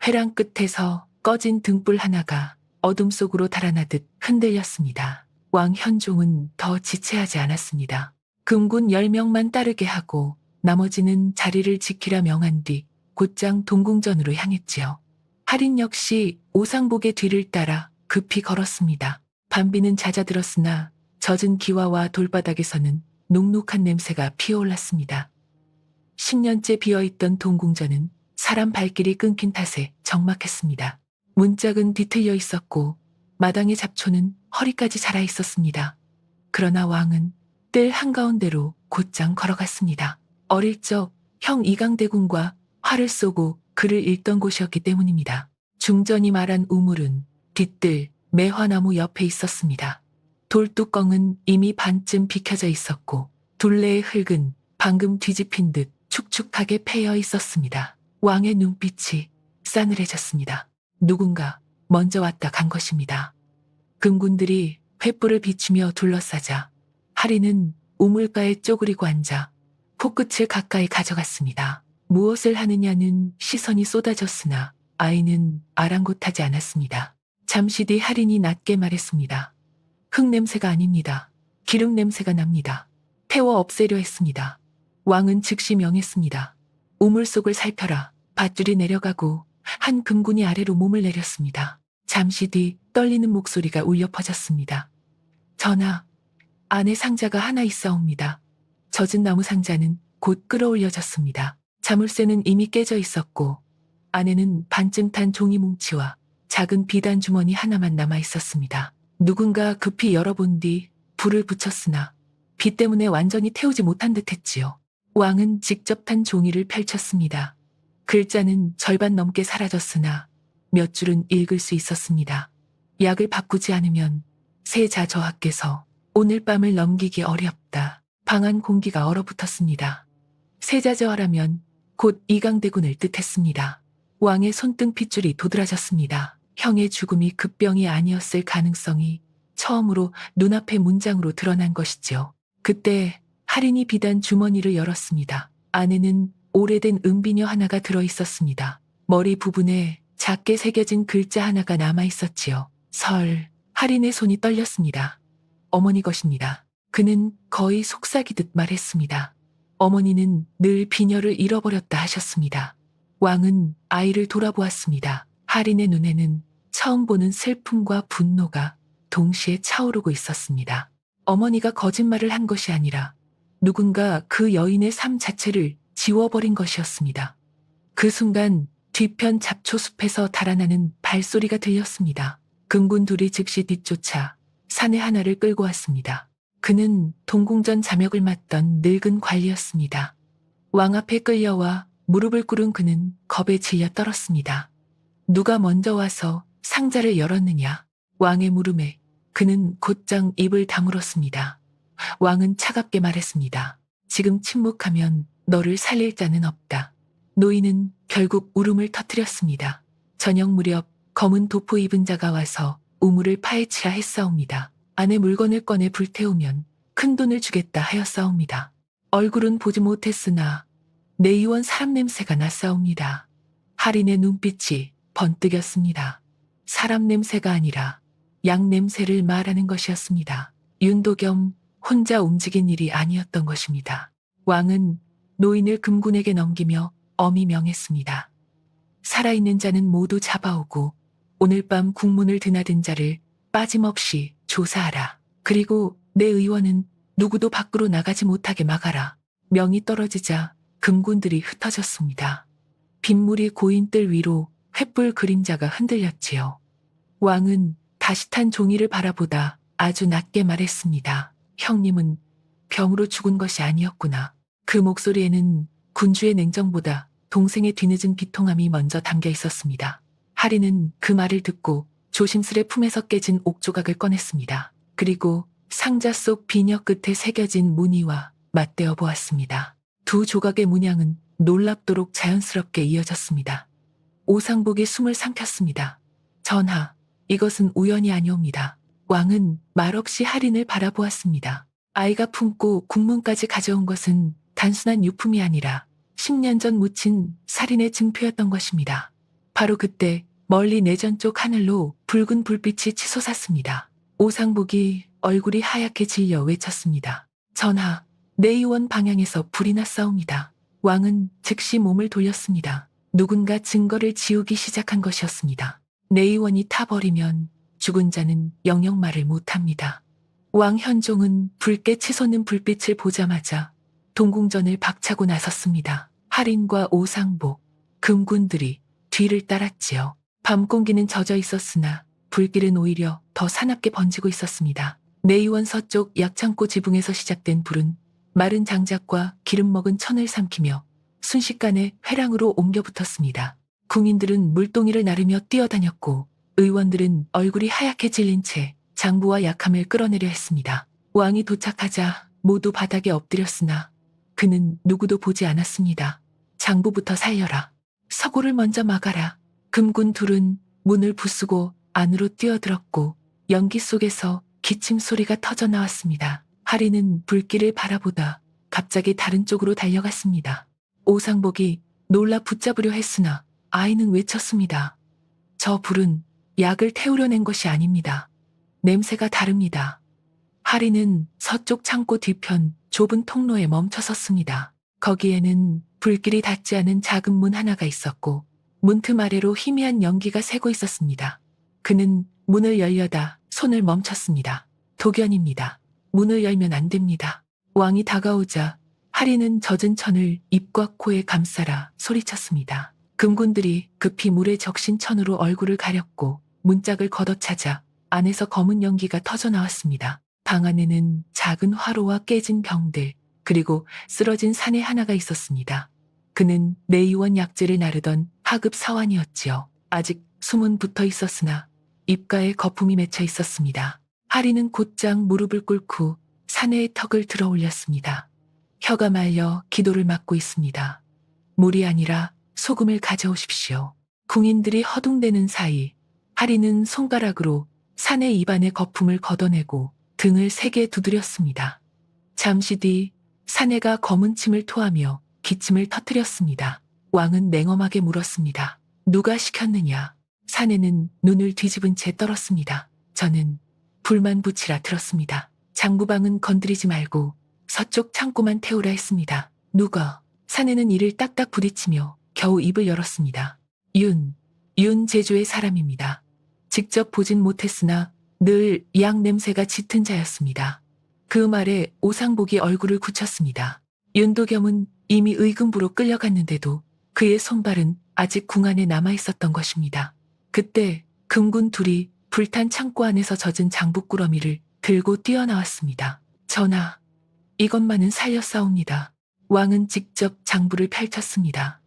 회랑 끝에서 꺼진 등불 하나가 어둠 속으로 달아나듯 흔들렸습니다. 왕 현종은 더 지체하지 않았습니다. 금군 10명만 따르게 하고 나머지는 자리를 지키라 명한 뒤 곧장 동궁전으로 향했지요. 할인 역시 오상복의 뒤를 따라 급히 걸었습니다. 밤비는 잦아들었으나 젖은 기와와 돌바닥에서는 눅눅한 냄새가 피어올랐습니다. 10년째 비어있던 동궁전은 사람 발길이 끊긴 탓에 적막했습니다. 문짝은 뒤틀려 있었고 마당의 잡초는 허리까지 자라 있었습니다. 그러나 왕은 뜰 한가운데로 곧장 걸어갔습니다. 어릴 적 형 이강대군과 활을 쏘고 글을 읽던 곳이었기 때문입니다. 중전이 말한 우물은 뒤뜰 매화나무 옆에 있었습니다. 돌뚜껑은 이미 반쯤 비켜져 있었고 둘레의 흙은 방금 뒤집힌 듯 축축하게 패여 있었습니다. 왕의 눈빛이 싸늘해졌습니다. 누군가 먼저 왔다 간 것입니다. 금군들이 횃불을 비추며 둘러싸자 하리는 우물가에 쪼그리고 앉아 포끝을 가까이 가져갔습니다. 무엇을 하느냐는 시선이 쏟아졌으나 아이는 아랑곳하지 않았습니다. 잠시 뒤 하린이 낮게 말했습니다. 흙 냄새가 아닙니다. 기름 냄새가 납니다. 태워 없애려 했습니다. 왕은 즉시 명했습니다. 우물 속을 살펴라. 밧줄이 내려가고 한 금군이 아래로 몸을 내렸습니다. 잠시 뒤 떨리는 목소리가 울려 퍼졌습니다. 전하, 안에 상자가 하나 있사옵니다. 젖은 나무 상자는 곧 끌어올려졌습니다. 자물쇠는 이미 깨져 있었고 안에는 반쯤 탄 종이 뭉치와 작은 비단 주머니 하나만 남아 있었습니다. 누군가 급히 열어본 뒤 불을 붙였으나 비 때문에 완전히 태우지 못한 듯했지요. 왕은 직접 탄 종이를 펼쳤습니다. 글자는 절반 넘게 사라졌으나 몇 줄은 읽을 수 있었습니다. 약을 바꾸지 않으면 세자 저하께서 오늘 밤을 넘기기 어렵다. 방 안 공기가 얼어붙었습니다. 세자 저하라면 곧 이강대군을 뜻했습니다. 왕의 손등 핏줄이 도드라졌습니다. 형의 죽음이 급병이 아니었을 가능성이 처음으로 눈앞의 문장으로 드러난 것이죠. 그때 할인이 비단 주머니를 열었습니다. 안에는 오래된 은비녀 하나가 들어있었습니다. 머리 부분에 작게 새겨진 글자 하나가 남아있었지요. 설. 할인의 손이 떨렸습니다. 어머니 것입니다. 그는 거의 속삭이듯 말했습니다. 어머니는 늘 비녀를 잃어버렸다 하셨습니다. 왕은 아이를 돌아보았습니다. 할인의 눈에는 처음 보는 슬픔과 분노가 동시에 차오르고 있었습니다. 어머니가 거짓말을 한 것이 아니라 누군가 그 여인의 삶 자체를 지워버린 것이었습니다. 그 순간 뒤편 잡초숲에서 달아나는 발소리가 들렸습니다. 금군 둘이 즉시 뒤쫓아 사내 하나를 끌고 왔습니다. 그는 동궁전 자멱을 맡던 늙은 관리였습니다. 왕 앞에 끌려와 무릎을 꿇은 그는 겁에 질려 떨었습니다. 누가 먼저 와서 상자를 열었느냐? 왕의 물음에 그는 곧장 입을 다물었습니다. 왕은 차갑게 말했습니다. 지금 침묵하면 너를 살릴 자는 없다. 노인은 결국 울음을 터뜨렸습니다. 저녁 무렵 검은 도포 입은 자가 와서 우물을 파헤치라 했사옵니다. 안에 물건을 꺼내 불태우면 큰 돈을 주겠다 하였사옵니다. 얼굴은 보지 못했으나 내의원 사람 냄새가 났사옵니다. 할인의 눈빛이 번뜩였습니다. 사람 냄새가 아니라 양 냄새를 말하는 것이었습니다. 윤도겸 혼자 움직인 일이 아니었던 것입니다. 왕은 노인을 금군에게 넘기며 엄히 명했습니다. 살아있는 자는 모두 잡아오고 오늘 밤 국문을 드나든 자를 빠짐없이 조사하라. 그리고 내 의원은 누구도 밖으로 나가지 못하게 막아라. 명이 떨어지자 금군들이 흩어졌습니다. 빗물이 고인 뜰 위로 횃불 그림자가 흔들렸지요. 왕은 다시 탄 종이를 바라보다 아주 낮게 말했습니다. 형님은 병으로 죽은 것이 아니었구나. 그 목소리에는 군주의 냉정보다 동생의 뒤늦은 비통함이 먼저 담겨 있었습니다. 하리는 그 말을 듣고 조심스레 품에서 깨진 옥조각을 꺼냈습니다. 그리고 상자 속 비녀 끝에 새겨진 무늬와 맞대어 보았습니다. 두 조각의 문양은 놀랍도록 자연스럽게 이어졌습니다. 오상복이 숨을 삼켰습니다. 전하, 이것은 우연이 아니옵니다. 왕은 말없이 할인을 바라보았습니다. 아이가 품고 국문까지 가져온 것은 단순한 유품이 아니라 10년 전 묻힌 살인의 증표였던 것입니다. 바로 그때 멀리 내전 쪽 하늘로 붉은 불빛이 치솟았습니다. 오상복이 얼굴이 하얗게 질려 외쳤습니다. 전하, 내의원 방향에서 불이 났사옵니다. 왕은 즉시 몸을 돌렸습니다. 누군가 증거를 지우기 시작한 것이었습니다. 내의원이 타버리면 죽은 자는 영영 말을 못합니다. 왕 현종은 붉게 치솟는 불빛을 보자마자 동궁전을 박차고 나섰습니다. 할인과 오상복, 금군들이 뒤를 따랐지요. 밤 공기는 젖어 있었으나 불길은 오히려 더 사납게 번지고 있었습니다. 내의원 서쪽 약창고 지붕에서 시작된 불은 마른 장작과 기름 먹은 천을 삼키며 순식간에 회랑으로 옮겨 붙었습니다. 궁인들은 물동이를 나르며 뛰어다녔고 의원들은 얼굴이 하얗게 질린 채 장부와 약함을 끌어내려 했습니다. 왕이 도착하자 모두 바닥에 엎드렸으나 그는 누구도 보지 않았습니다. 장부부터 살려라. 서고를 먼저 막아라. 금군 둘은 문을 부수고 안으로 뛰어들었고 연기 속에서 기침 소리가 터져 나왔습니다. 하리는 불길을 바라보다 갑자기 다른 쪽으로 달려갔습니다. 오상복이 놀라 붙잡으려 했으나 아이는 외쳤습니다. 저 불은 약을 태우려 낸 것이 아닙니다. 냄새가 다릅니다. 하리는 서쪽 창고 뒤편 좁은 통로에 멈춰 섰습니다. 거기에는 불길이 닿지 않은 작은 문 하나가 있었고 문틈 아래로 희미한 연기가 새고 있었습니다. 그는 문을 열려다 손을 멈췄습니다. 도견입니다. 문을 열면 안 됩니다. 왕이 다가오자 하리는 젖은 천을 입과 코에 감싸라 소리쳤습니다. 금군들이 급히 물에 적신 천으로 얼굴을 가렸고 문짝을 걷어차자 안에서 검은 연기가 터져 나왔습니다. 방 안에는 작은 화로와 깨진 병들, 그리고 쓰러진 사내 하나가 있었습니다. 그는 내의원 약재를 나르던 하급 사환이었지요. 아직 숨은 붙어 있었으나 입가에 거품이 맺혀 있었습니다. 하리는 곧장 무릎을 꿇고 사내의 턱을 들어 올렸습니다. 혀가 말려 기도를 막고 있습니다. 물이 아니라 소금을 가져오십시오. 궁인들이 허둥대는 사이 하리는 손가락으로 사내 입안의 거품을 걷어내고 등을 세게 두드렸습니다. 잠시 뒤 사내가 검은 침을 토하며 기침을 터뜨렸습니다. 왕은 냉엄하게 물었습니다. 누가 시켰느냐? 사내는 눈을 뒤집은 채 떨었습니다. 저는 불만 붙이라 들었습니다. 장부방은 건드리지 말고 서쪽 창고만 태우라 했습니다. 누가? 사내는 이를 딱딱 부딪히며 겨우 입을 열었습니다. 윤 제주의 사람입니다. 직접 보진 못했으나 늘 약 냄새가 짙은 자였습니다. 그 말에 오상복이 얼굴을 굳혔습니다. 윤도겸은 이미 의금부로 끌려갔는데도 그의 손발은 아직 궁 안에 남아 있었던 것입니다. 그때 금군 둘이 불탄 창고 안에서 젖은 장부꾸러미를 들고 뛰어나왔습니다. 전하, 이것만은 살렸사옵니다. 왕은 직접 장부를 펼쳤습니다.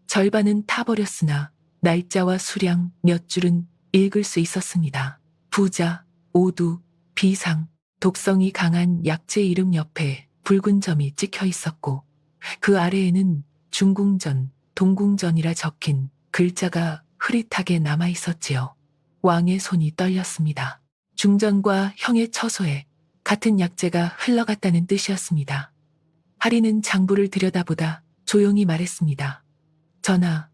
절반은 타버렸으나 날짜와 수량 몇 줄은 읽을 수 있었습니다. 부자, 오두, 비상, 독성이 강한 약재 이름 옆에 붉은 점이 찍혀 있었고 그 아래에는 중궁전, 동궁전이라 적힌 글자가 흐릿하게 남아 있었지요. 왕의 손이 떨렸습니다. 중전과 형의 처소에 같은 약재가 흘러갔다는 뜻이었습니다. 하리는 장부를 들여다보다 조용히 말했습니다. 전하,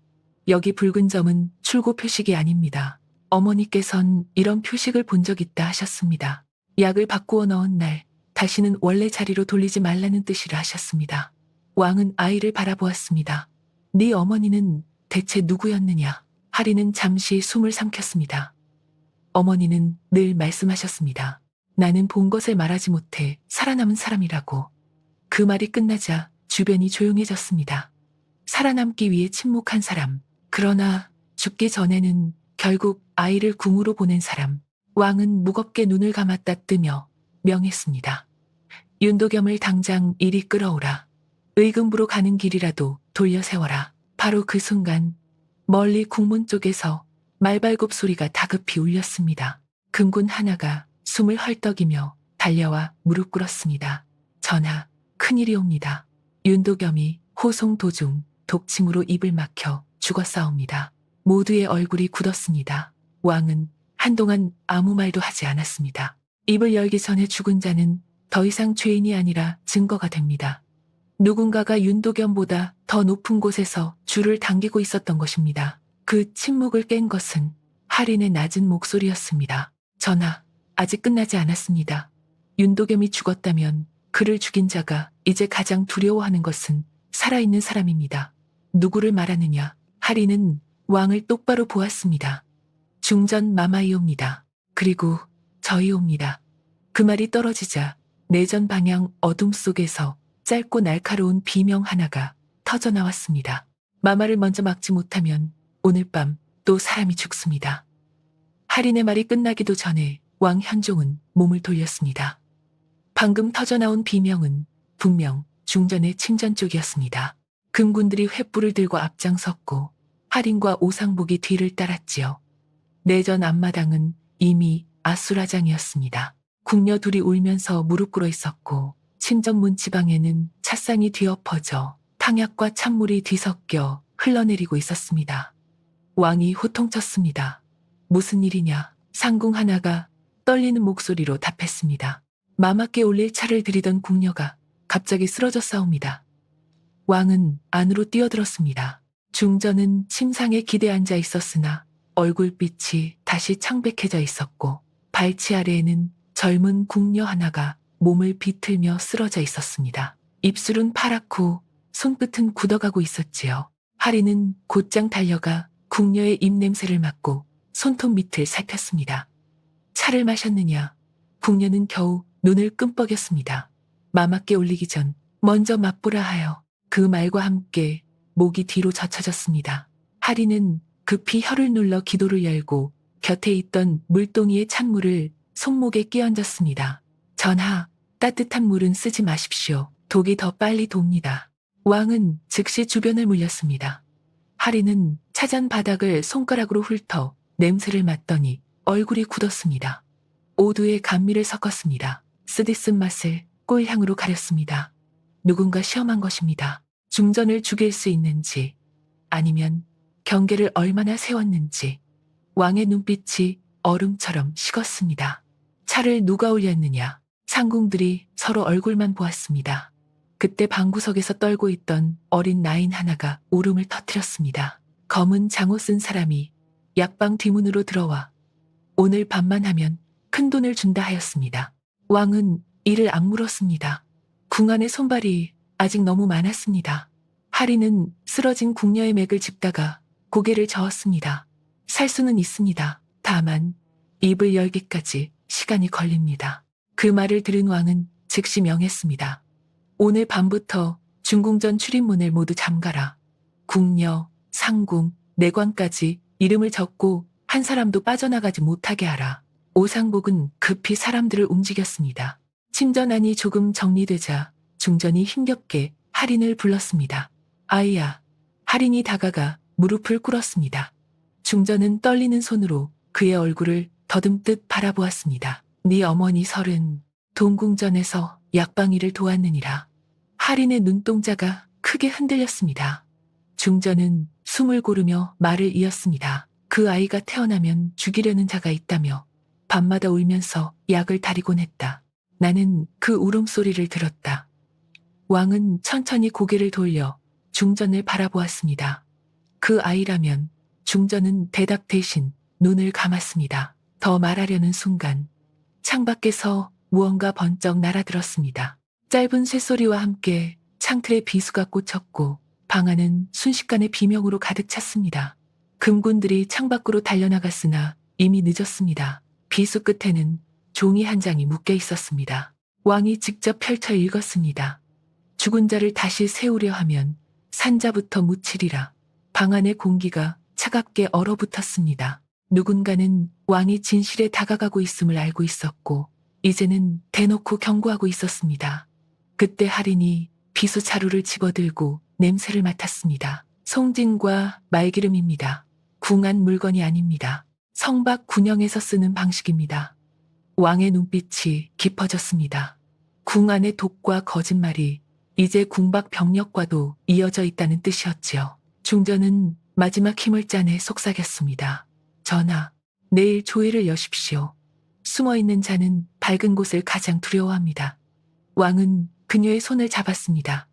여기 붉은 점은 출고 표식이 아닙니다. 어머니께선 이런 표식을 본 적 있다 하셨습니다. 약을 바꾸어 넣은 날 다시는 원래 자리로 돌리지 말라는 뜻이라 하셨습니다. 왕은 아이를 바라보았습니다. 네 어머니는 대체 누구였느냐? 하리는 잠시 숨을 삼켰습니다. 어머니는 늘 말씀하셨습니다. 나는 본 것을 말하지 못해 살아남은 사람이라고. 그 말이 끝나자 주변이 조용해졌습니다. 살아남기 위해 침묵한 사람, 그러나 죽기 전에는 결국 아이를 궁으로 보낸 사람. 왕은 무겁게 눈을 감았다 뜨며 명했습니다. 윤도겸을 당장 이리 끌어오라. 의금부로 가는 길이라도 돌려 세워라. 바로 그 순간 멀리 궁문 쪽에서 말발굽 소리가 다급히 울렸습니다. 금군 하나가 숨을 헐떡이며 달려와 무릎 꿇었습니다. 전하, 큰일이옵니다. 윤도겸이 호송 도중 독침으로 입을 막혀 죽었사옵니다. 모두의 얼굴이 굳었습니다. 왕은 한동안 아무 말도 하지 않았습니다. 입을 열기 전에 죽은 자는 더 이상 죄인이 아니라 증거가 됩니다. 누군가가 윤도겸보다 더 높은 곳에서 줄을 당기고 있었던 것입니다. 그 침묵을 깬 것은 하린의 낮은 목소리였습니다. 전하, 아직 끝나지 않았습니다. 윤도겸이 죽었다면 그를 죽인 자가 이제 가장 두려워하는 것은 살아있는 사람입니다. 누구를 말하느냐? 하린은 왕을 똑바로 보았습니다. 중전 마마이옵니다. 그리고 저희옵니다. 그 말이 떨어지자 내전 방향 어둠 속에서 짧고 날카로운 비명 하나가 터져 나왔습니다. 마마를 먼저 막지 못하면 오늘 밤 또 사람이 죽습니다. 하린의 말이 끝나기도 전에 왕 현종은 몸을 돌렸습니다. 방금 터져 나온 비명은 분명 중전의 침전 쪽이었습니다. 금군들이 횃불을 들고 앞장섰고 하린과 오상복이 뒤를 따랐지요. 내전 앞마당은 이미 아수라장이었습니다. 궁녀 둘이 울면서 무릎 꿇어 있었고 침전 문지방에는 찻상이 뒤엎어져 탕약과 찬물이 뒤섞여 흘러내리고 있었습니다. 왕이 호통쳤습니다. 무슨 일이냐? 상궁 하나가 떨리는 목소리로 답했습니다. 마맞게 올릴 차를 들이던 궁녀가 갑자기 쓰러져 싸웁니다. 왕은 안으로 뛰어들었습니다. 중전은 침상에 기대 앉아 있었으나 얼굴빛이 다시 창백해져 있었고 발치 아래에는 젊은 궁녀 하나가 몸을 비틀며 쓰러져 있었습니다. 입술은 파랗고 손끝은 굳어가고 있었지요. 하리는 곧장 달려가 궁녀의 입냄새를 맡고 손톱 밑을 살폈습니다. 차를 마셨느냐? 궁녀는 겨우 눈을 끔뻑였습니다. 마맞게 올리기 전 먼저 맛보라 하여 그 말과 함께 목이 뒤로 젖혀졌습니다. 하리는 급히 혀를 눌러 기도를 열고 곁에 있던 물동이의 찬물을 손목에 끼얹었습니다. 전하, 따뜻한 물은 쓰지 마십시오. 독이 더 빨리 돕니다. 왕은 즉시 주변을 물렸습니다. 하리는 차잔 바닥을 손가락으로 훑어 냄새를 맡더니 얼굴이 굳었습니다. 오두에 감미를 섞었습니다. 쓰디쓴 맛을 꿀향으로 가렸습니다. 누군가 시험한 것입니다. 중전을 죽일 수 있는지 아니면 경계를 얼마나 세웠는지. 왕의 눈빛이 얼음처럼 식었습니다. 차를 누가 올렸느냐? 상궁들이 서로 얼굴만 보았습니다. 그때 방구석에서 떨고 있던 어린 나인 하나가 울음을 터뜨렸습니다. 검은 장옷 쓴 사람이 약방 뒤문으로 들어와 오늘 밤만 하면 큰돈을 준다 하였습니다. 왕은 이를 악물었습니다. 궁 안의 손발이 아직 너무 많았습니다. 하리는 쓰러진 궁녀의 맥을 짚다가 고개를 저었습니다. 살 수는 있습니다. 다만 입을 열기까지 시간이 걸립니다. 그 말을 들은 왕은 즉시 명했습니다. 오늘 밤부터 중궁전 출입문을 모두 잠가라. 궁녀, 상궁, 내관까지 이름을 적고 한 사람도 빠져나가지 못하게 하라. 오상복은 급히 사람들을 움직였습니다. 침전안이 조금 정리되자 중전이 힘겹게 할인을 불렀습니다. 아이야. 할인이 다가가 무릎을 꿇었습니다. 중전은 떨리는 손으로 그의 얼굴을 더듬듯 바라보았습니다. 네 어머니 설은 동궁전에서 약방일을 도왔느니라. 할인의 눈동자가 크게 흔들렸습니다. 중전은 숨을 고르며 말을 이었습니다. 그 아이가 태어나면 죽이려는 자가 있다며 밤마다 울면서 약을 다리곤 했다. 나는 그 울음소리를 들었다. 왕은 천천히 고개를 돌려 중전을 바라보았습니다. 그 아이라면. 중전은 대답 대신 눈을 감았습니다. 더 말하려는 순간 창밖에서 무언가 번쩍 날아들었습니다. 짧은 쇳소리와 함께 창틀에 비수가 꽂혔고 방 안은 순식간에 비명으로 가득 찼습니다. 금군들이 창밖으로 달려나갔으나 이미 늦었습니다. 비수 끝에는 종이 한 장이 묶여 있었습니다. 왕이 직접 펼쳐 읽었습니다. 죽은 자를 다시 세우려 하면 산자부터 묻히리라. 방 안의 공기가 차갑게 얼어붙었습니다. 누군가는 왕이 진실에 다가가고 있음을 알고 있었고 이제는 대놓고 경고하고 있었습니다. 그때 할인이 비수 자루를 집어들고 냄새를 맡았습니다. 송진과 말기름입니다. 궁한 물건이 아닙니다. 성박 군영에서 쓰는 방식입니다. 왕의 눈빛이 깊어졌습니다. 궁 안의 독과 거짓말이 이제 궁박 병력과도 이어져 있다는 뜻이었지요. 중전은 마지막 힘을 짜내 속삭였습니다. 전하, 내일 조회를 여십시오. 숨어있는 자는 밝은 곳을 가장 두려워합니다. 왕은 그녀의 손을 잡았습니다.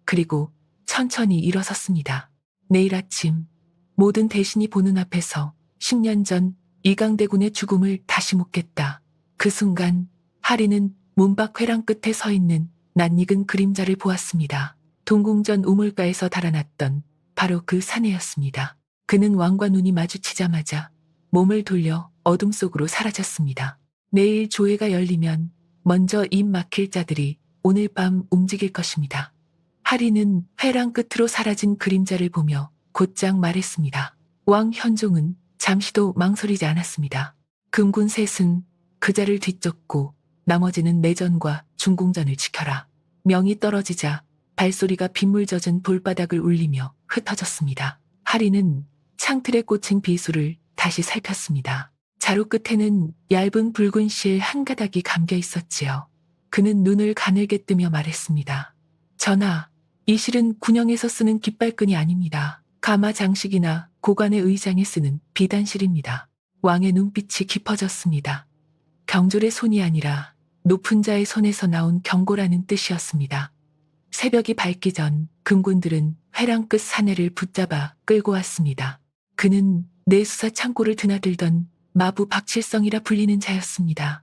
그리고 천천히 일어섰습니다. 내일 아침 모든 대신이 보는 앞에서 10년 전 이강대군의 죽음을 다시 묻겠다. 그 순간 하리는 문밖 회랑 끝에 서 있는 낯익은 그림자를 보았습니다. 동궁전 우물가에서 달아났던 바로 그 사내였습니다. 그는 왕과 눈이 마주치자마자 몸을 돌려 어둠 속으로 사라졌습니다. 내일 조회가 열리면 먼저 입 막힐 자들이 오늘 밤 움직일 것입니다. 하리는 회랑 끝으로 사라진 그림자를 보며 곧장 말했습니다. 왕 현종은 잠시도 망설이지 않았습니다. 금군 셋은 그 자를 뒤쫓고 나머지는 내전과 중궁전을 지켜라. 명이 떨어지자 발소리가 빗물 젖은 돌바닥을 울리며 흩어졌습니다. 하리는 창틀에 꽂힌 비수를 다시 살폈습니다. 자루 끝에는 얇은 붉은 실 한 가닥이 감겨 있었지요. 그는 눈을 가늘게 뜨며 말했습니다. 전하, 이 실은 군영에서 쓰는 깃발끈이 아닙니다. 가마 장식이나 고관의 의장에 쓰는 비단실입니다. 왕의 눈빛이 깊어졌습니다. 경졸의 손이 아니라 높은 자의 손에서 나온 경고라는 뜻이었습니다. 새벽이 밝기 전 금군들은 회랑 끝 사내를 붙잡아 끌고 왔습니다. 그는 내수사 창고를 드나들던 마부 박칠성이라 불리는 자였습니다.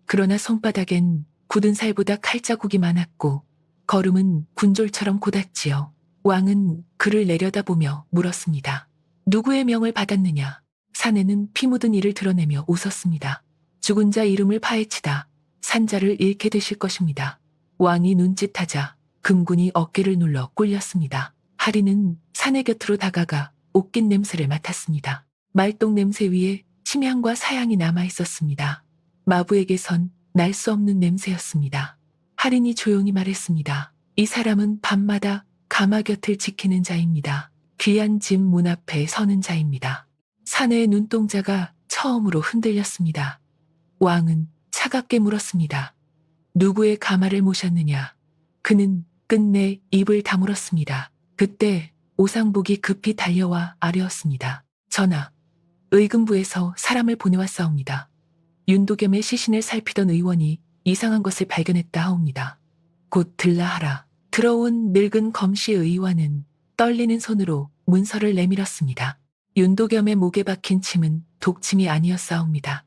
그러나 손바닥엔 굳은 살보다 칼자국이 많았고 걸음은 군졸처럼 곧았지요. 왕은 그를 내려다보며 물었습니다. 누구의 명을 받았느냐? 사내는 피 묻은 이를 드러내며 웃었습니다. 죽은 자 이름을 파헤치다 산자를 잃게 되실 것입니다. 왕이 눈짓하자 금군이 어깨를 눌러 꿀렸습니다. 하리는 사내 곁으로 다가가 옷깃 냄새를 맡았습니다. 말똥 냄새 위에 침향과 사향이 남아 있었습니다. 마부에게선 날 수 없는 냄새였습니다. 하린이 조용히 말했습니다. 이 사람은 밤마다 가마 곁을 지키는 자입니다. 귀한 집 문 앞에 서는 자입니다. 사내의 눈동자가 처음으로 흔들렸습니다. 왕은 차갑게 물었습니다. 누구의 가마를 모셨느냐? 그는 끝내 입을 다물었습니다. 그때 오상복이 급히 달려와 아뢰었습니다. 전하, 의금부에서 사람을 보내왔사옵니다. 윤도겸의 시신을 살피던 의원이 이상한 것을 발견했다 하옵니다. 곧 들라 하라. 들어온 늙은 검시 의원은 떨리는 손으로 문서를 내밀었습니다. 윤도겸의 목에 박힌 침은 독침이 아니었사옵니다.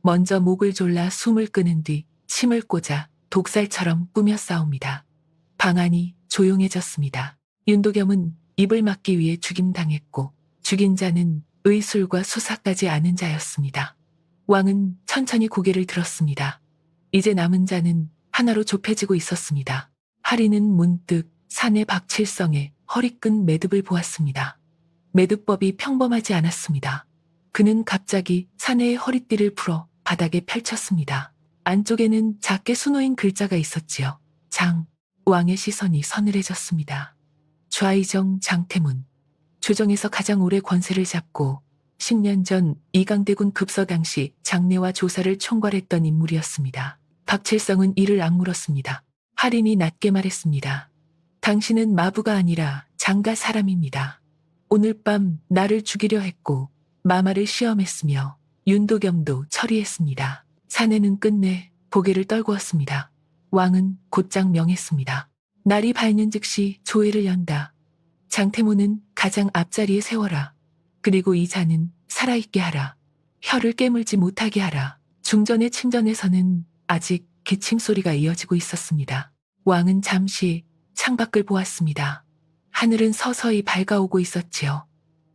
먼저 목을 졸라 숨을 끄는 뒤 침을 꽂아 독살처럼 꾸몄사옵니다. 방 안이 조용해졌습니다. 윤도겸은 입을 막기 위해 죽임당했고 죽인 자는 의술과 수사까지 아는 자였습니다. 왕은 천천히 고개를 들었습니다. 이제 남은 자는 하나로 좁혀지고 있었습니다. 하리는 문득 사내 박칠성의 허리끈 매듭을 보았습니다. 매듭법이 평범하지 않았습니다. 그는 갑자기 사내의 허리띠를 풀어 바닥에 펼쳤습니다. 안쪽에는 작게 수놓인 글자가 있었지요. 장. 왕의 시선이 서늘해졌습니다. 좌의정 장태문. 조정에서 가장 오래 권세를 잡고 10년 전 이강대군 급서 당시 장례와 조사를 총괄했던 인물이었습니다. 박칠성은 이를 악물었습니다. 하린이 낮게 말했습니다. 당신은 마부가 아니라 장가 사람입니다. 오늘 밤 나를 죽이려 했고 마마를 시험했으며 윤도겸도 처리했습니다. 사내는 끝내 고개를 떨구었습니다. 왕은 곧장 명했습니다. 날이 밝는 즉시 조회를 연다. 장태모는 가장 앞자리에 세워라. 그리고 이 자는 살아있게 하라. 혀를 깨물지 못하게 하라. 중전의 침전에서는 아직 기침 소리가 이어지고 있었습니다. 왕은 잠시 창밖을 보았습니다. 하늘은 서서히 밝아오고 있었지요.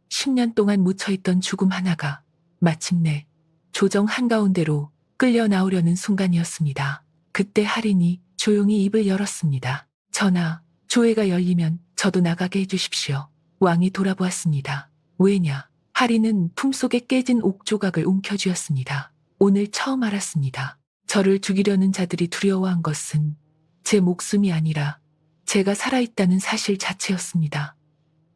10년 동안 묻혀있던 죽음 하나가 마침내 조정 한가운데로 끌려 나오려는 순간이었습니다. 그때 하린이 조용히 입을 열었습니다. 전하, 조회가 열리면 저도 나가게 해주십시오. 왕이 돌아보았습니다. 왜냐? 하린은 품속에 깨진 옥조각을 움켜쥐었습니다. 오늘 처음 알았습니다. 저를 죽이려는 자들이 두려워한 것은 제 목숨이 아니라 제가 살아있다는 사실 자체였습니다.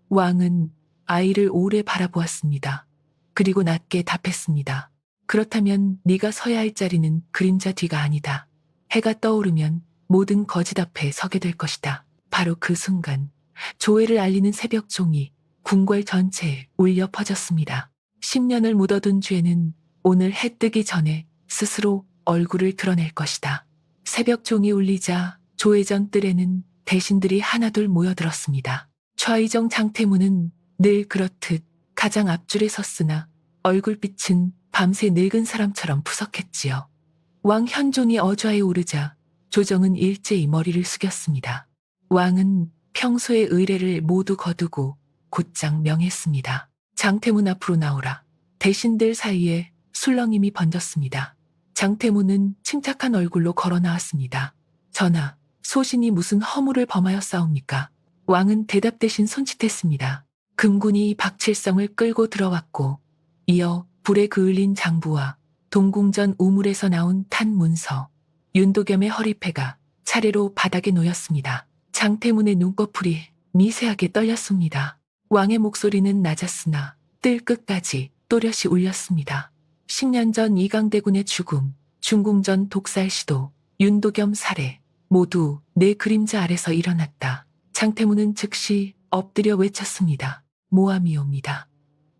왕은 아이를 오래 바라보았습니다. 그리고 낮게 답했습니다. 그렇다면 네가 서야 할 자리는 그림자 뒤가 아니다. 해가 떠오르면 모든 거짓 앞에 서게 될 것이다. 바로 그 순간 조회를 알리는 새벽 종이 궁궐 전체에 울려 퍼졌습니다. 10년을 묻어둔 죄는 오늘 해 뜨기 전에 스스로 얼굴을 드러낼 것이다. 새벽 종이 울리자 조회전 뜰에는 대신들이 하나둘 모여들었습니다. 좌의정 장태무는 늘 그렇듯 가장 앞줄에 섰으나 얼굴빛은 밤새 늙은 사람처럼 푸석했지요. 왕 현종이 어좌에 오르자 조정은 일제히 머리를 숙였습니다. 왕은 평소의 의례를 모두 거두고 곧장 명했습니다. 장태문 앞으로 나오라. 대신들 사이에 술렁임이 번졌습니다. 장태문은 침착한 얼굴로 걸어 나왔습니다. 전하, 소신이 무슨 허물을 범하였사옵니까? 왕은 대답 대신 손짓했습니다. 금군이 박칠성을 끌고 들어왔고 이어 불에 그을린 장부와 동궁전 우물에서 나온 탄 문서, 윤도겸의 허리패가 차례로 바닥에 놓였습니다. 장태문의 눈꺼풀이 미세하게 떨렸습니다. 왕의 목소리는 낮았으나 뜰 끝까지 또렷이 울렸습니다. 10년 전 이강대군의 죽음, 중궁전 독살 시도, 윤도겸 살해, 모두 내 그림자 아래서 일어났다. 장태문은 즉시 엎드려 외쳤습니다. 모함이옵니다.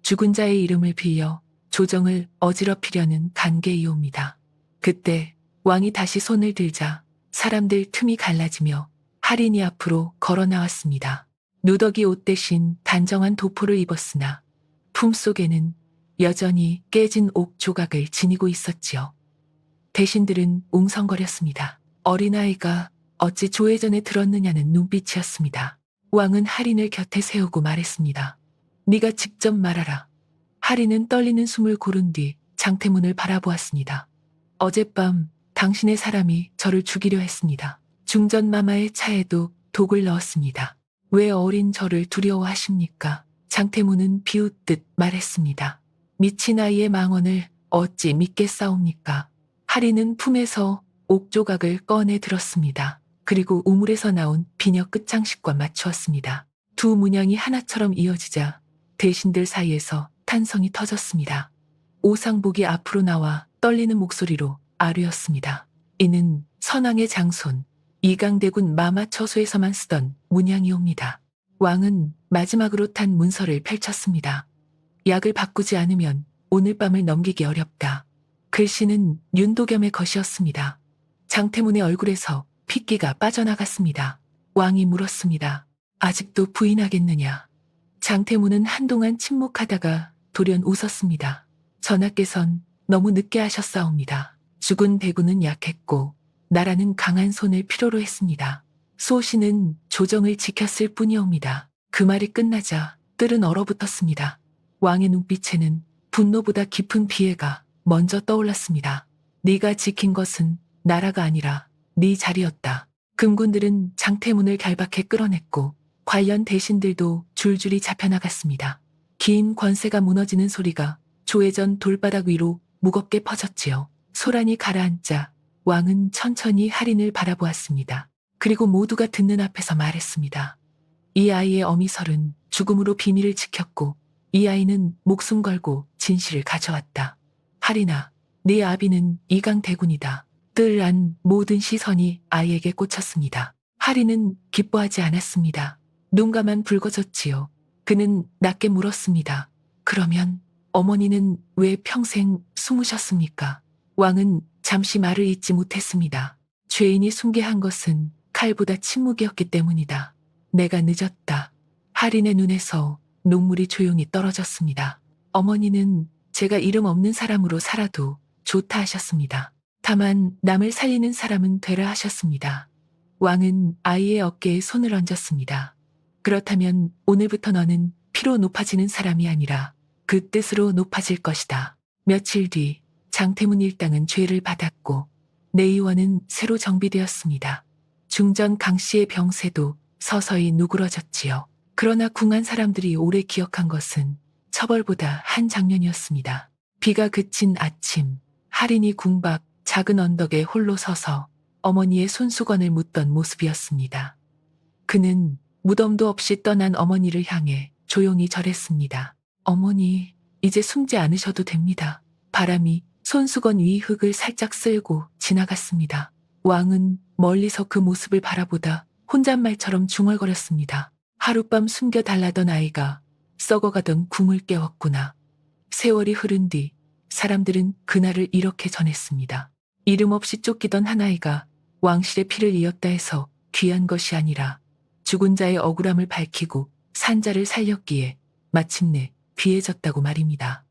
죽은 자의 이름을 빌려 조정을 어지럽히려는 간계이옵니다. 그때 왕이 다시 손을 들자 사람들 틈이 갈라지며 할인이 앞으로 걸어 나왔습니다. 누더기 옷 대신 단정한 도포를 입었으나 품속에는 여전히 깨진 옥 조각을 지니고 있었지요. 대신들은 웅성거렸습니다. 어린아이가 어찌 조회전에 들었느냐는 눈빛이었습니다. 왕은 할인을 곁에 세우고 말했습니다. 네가 직접 말하라. 할인은 떨리는 숨을 고른 뒤 장태문을 바라보았습니다. 어젯밤 당신의 사람이 저를 죽이려 했습니다. 중전마마의 차에도 독을 넣었습니다. 왜 어린 저를 두려워하십니까? 장태문은 비웃듯 말했습니다. 미친 아이의 망언을 어찌 믿겠사옵니까? 할인은 품에서 옥조각을 꺼내 들었습니다. 그리고 우물에서 나온 비녀 끝장식과 맞추었습니다. 두 문양이 하나처럼 이어지자 대신들 사이에서 탄성이 터졌습니다. 오상복이 앞으로 나와 떨리는 목소리로 아뢰었습니다. 이는 선왕의 장손 이강대군 마마처소에서만 쓰던 문양이옵니다. 왕은 마지막으로 탄 문서를 펼쳤습니다. 약을 바꾸지 않으면 오늘 밤을 넘기기 어렵다. 글씨는 윤도겸의 것이었습니다. 장태문의 얼굴에서 핏기가 빠져나갔습니다. 왕이 물었습니다. 아직도 부인하겠느냐? 장태문은 한동안 침묵하다가 돌연 웃었습니다. 전하께선 너무 늦게 하셨사옵니다. 죽은 대군은 약했고 나라는 강한 손을 필요로 했습니다. 소신은 조정을 지켰을 뿐이옵니다. 그 말이 끝나자 뜰은 얼어붙었습니다. 왕의 눈빛에는 분노보다 깊은 비애가 먼저 떠올랐습니다. 네가 지킨 것은 나라가 아니라 네 자리였다. 금군들은 장태문을 결박해 끌어냈고 관련 대신들도 줄줄이 잡혀나갔습니다. 긴 권세가 무너지는 소리가 조회전 돌바닥 위로 무겁게 퍼졌지요. 소란이 가라앉자 왕은 천천히 할인을 바라보았습니다. 그리고 모두가 듣는 앞에서 말했습니다. 이 아이의 어미설은 죽음으로 비밀을 지켰고 이 아이는 목숨 걸고 진실을 가져왔다. 할인아, 네 아비는 이강대군이다. 뜰 안 모든 시선이 아이에게 꽂혔습니다. 할인은 기뻐하지 않았습니다. 눈가만 붉어졌지요. 그는 낮게 물었습니다. 그러면 어머니는 왜 평생 숨으셨습니까? 왕은 잠시 말을 잇지 못했습니다. 죄인이 숨게 한 것은 칼보다 침묵이었기 때문이다. 내가 늦었다. 할인의 눈에서 눈물이 조용히 떨어졌습니다. 어머니는 제가 이름 없는 사람으로 살아도 좋다 하셨습니다. 다만 남을 살리는 사람은 되라 하셨습니다. 왕은 아이의 어깨에 손을 얹었습니다. 그렇다면 오늘부터 너는 피로 높아지는 사람이 아니라 그 뜻으로 높아질 것이다. 며칠 뒤 장태문 일당은 죄를 받았고 내의원은 새로 정비되었습니다. 중전 강씨의 병세도 서서히 누그러졌지요. 그러나 궁한 사람들이 오래 기억한 것은 처벌보다 한 장면이었습니다. 비가 그친 아침, 할인이 궁 밖 작은 언덕에 홀로 서서 어머니의 손수건을 묻던 모습이었습니다. 그는 무덤도 없이 떠난 어머니를 향해 조용히 절했습니다. 어머니, 이제 숨지 않으셔도 됩니다. 바람이 손수건 위 흙을 살짝 쓸고 지나갔습니다. 왕은 멀리서 그 모습을 바라보다 혼잣말처럼 중얼거렸습니다. 하룻밤 숨겨달라던 아이가 썩어가던 궁을 깨웠구나. 세월이 흐른 뒤 사람들은 그날을 이렇게 전했습니다. 이름 없이 쫓기던 한 아이가 왕실의 피를 이었다 해서 귀한 것이 아니라 죽은 자의 억울함을 밝히고 산자를 살렸기에 마침내 귀해졌다고 말입니다.